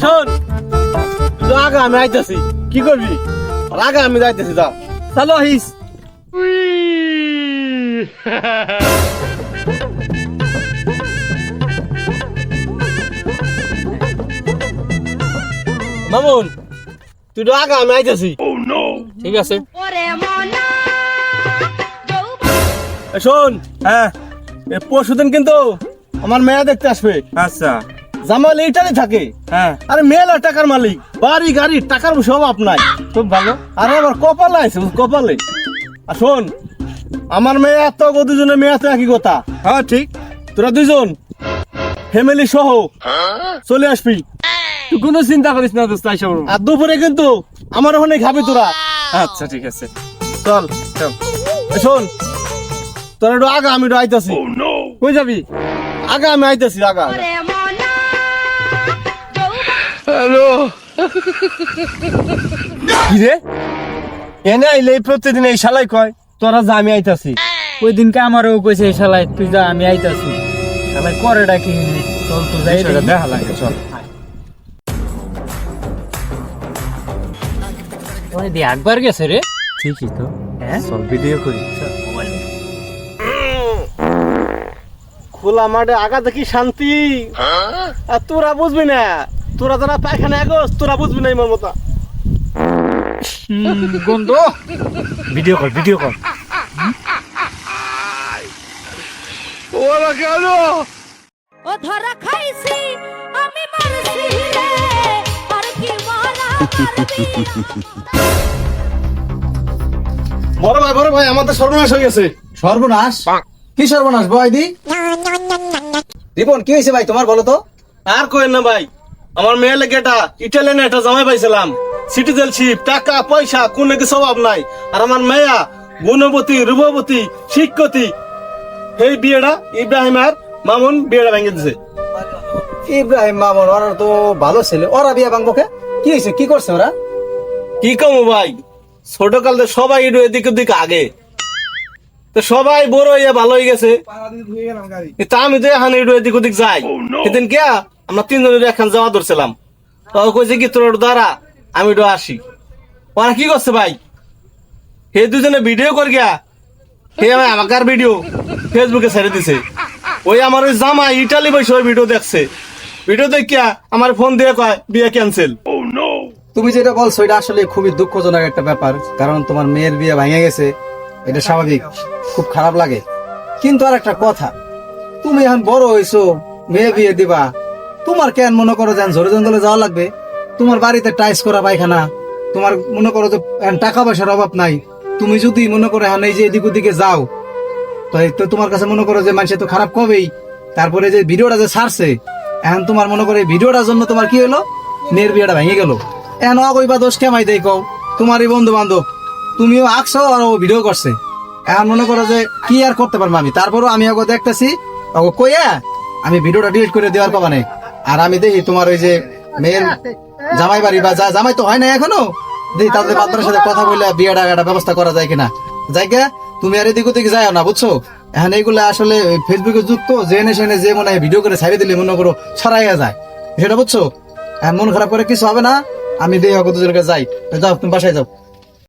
শোন, আগা আমি আইতেছি, কি করবি? আগা আমি যাইতেছি, যা চালো আহিস। মামুন, তুই তো আগা আমি আইতেছি। ঠিক আছে। শোন, হ্যাঁ, পরশুদিন কিন্তু আমার মেয়ে দেখতে আসবে। আচ্ছা। জামাল এইটাই থাকে। হ্যাঁ। আরে মেলা টাকার মালিক, বাড়ি গাড়ি টাকার সব আপনার, খুব ভালো। আরে আমার কপালে আছে, কপালে। আর শোন, আমার মেয়ে এত দুজনের মেয়ে আছে একই কথা। হ্যাঁ ঠিক। তোরা দুজন ফ্যামিলি সহ চলে আসবি, তুই কোনো চিন্তা করিস না। আর দুপুরে কিন্তু আমার ওখানে খাবি তোরা। আচ্ছা ঠিক আছে, চল চল। শোন, তোরা একটু আগা, আমি একটু আইতাছি। কই যাবি? আগা আমি আইতাছি, আগা। হ্যালো, কি রে? এনে আইলে প্রতিদিন এই শালাই কয় তোরা যা, আমি আইতাছি। ওই দিনকে আমারও কইছে শালাই তুই যা, আমি আইতাছি। শালাই করে ডাকি, চল তো যাই দেখা লাগে, চল। ওই দি একবার গেছে রে। ঠিকই তো, হ্যাঁ চল ভিডিও করি। খোলা মাঠে আগা দেখি শান্তি। আর তোরা বুঝবি না, তোরা যারা পায়খানা আগস তোরা বুঝবি না আমার মতো। গন্ধ। ভিডিও কর, ভিডিও কর। ওরা কেন? ও ধরা খাইছি আমি মারছি রে, আর কি মারা মারবি। বড় ভাই আমাদের সর্বনাশ হয়ে গেছে। সর্বনাশ? কি সর্বনাশ বয়দি? রিপন কি হয়েছে ভাই তোমার, বলো তো? আর কইেন না ভাই, আমার মেয়ে লেগে এটা ইটালিয়ান একটা জামাই পাইছিলাম, সিটিজেনশিপ, টাকা পয়সা কোন কিছু অভাব নাই। আর আমার মেয়া গুণবতী, রূপবতী, শিক্ষতী। এই বিয়েটা ইব্রাহিম আর মামুন বিয়েটা ভেঙে দিছে। ইব্রাহিম মামুন ওরা তো ভালো ছেলে, ওরা বিয়ে ভাঙবো কে? কি হয়েছে, কি করছে ওরা? কি কমু ভাই, ছোট কালতে সবাই একটু এদিক ওদিক আগে, তো সবাই বড় হইয়া ভালো হয়ে গেছে। তা আমি তো এখন একটু এদিক ওদিক যাই। সেদিন কে আমরা তিনজনের এখন যাওয়া ধরছিলাম, তো কইছে কি তোর দ্বারা আমি একটু আসি। ওরা কি করছে ভাই, হে দুজনে ভিডিও কর গিয়া, হে আমাকে আর ভিডিও ফেসবুকে ছেড়ে দিছে। ওই আমার ওই জামা ইটালি বসে ওই ভিডিও দেখছে, ভিডিও দেখিয়া আমার ফোন দিয়ে কয় বিয়ে ক্যান্সেল। তুমি যেটা বলছো এটা আসলে খুবই দুঃখজনক একটা ব্যাপার, কারণ তোমার মেয়ের বিয়ে ভেঙে গেছে, এটা স্বাভাবিক, খুব খারাপ লাগে। কিন্তু আর একটা কথা, তুমি এখন বড় হইছো, মেয়ে বিয়ে দিবা, তোমার কেন মনে করো যেন ঝরে জঙ্গলে যাওয়া লাগবে? তোমার বাড়িতে টাইস করা পায়খানা, তোমার মনে করো যে টাকা পয়সার অভাব নাই। তুমি যদি মনে করো এখন এই যে এদিক ওদিকে যাও, তো তোমার কাছে মনে করো যে মানুষ তো খারাপ কবেই। তারপরে যে ভিডিওটা যে ছাড়ছে, এখন তোমার মনে করো এই ভিডিওটার জন্য তোমার কি হলো, মেয়ের বিয়েটা ভেঙে গেল। এখন অগৈবা দোষ কেমাই দেয় কও, তোমারই বন্ধু বান্ধব, তুমিও আঁকছো আর ও ভিডিও করছে। এখন মনে করো যে কি আর করতে পারবো আমি, তারপরও আমি ওকে দেখতেছি, ওকে কইয়া আমি ভিডিওটা ডিলিট করে দেওয়ার কমানে। আর আমি দেখি তোমার ওই যে মেয়ের জামাই বাড়ি বা জামাই তো হয় না এখনো, দেখি তাদের বাচ্চার সাথে কথা বলে বিয়ে ডাকাটা ব্যবস্থা করা যায় কিনা। জায়গা তুমি আর এদিক ওদিকে যাও না, বুঝছো? এখন এইগুলো আসলে ফেসবুকে যুক্ত, জেনে সেনে যে মনে হয় ভিডিও করে ছাড়িয়ে দিলে মনে করো ছড়াইয়া যায়, সেটা বুঝছো? এখন মন খারাপ করে কিছু হবে না, আমি দেখি ওকে দুজনকে যাই। যাও তুমি বাসায় যাও।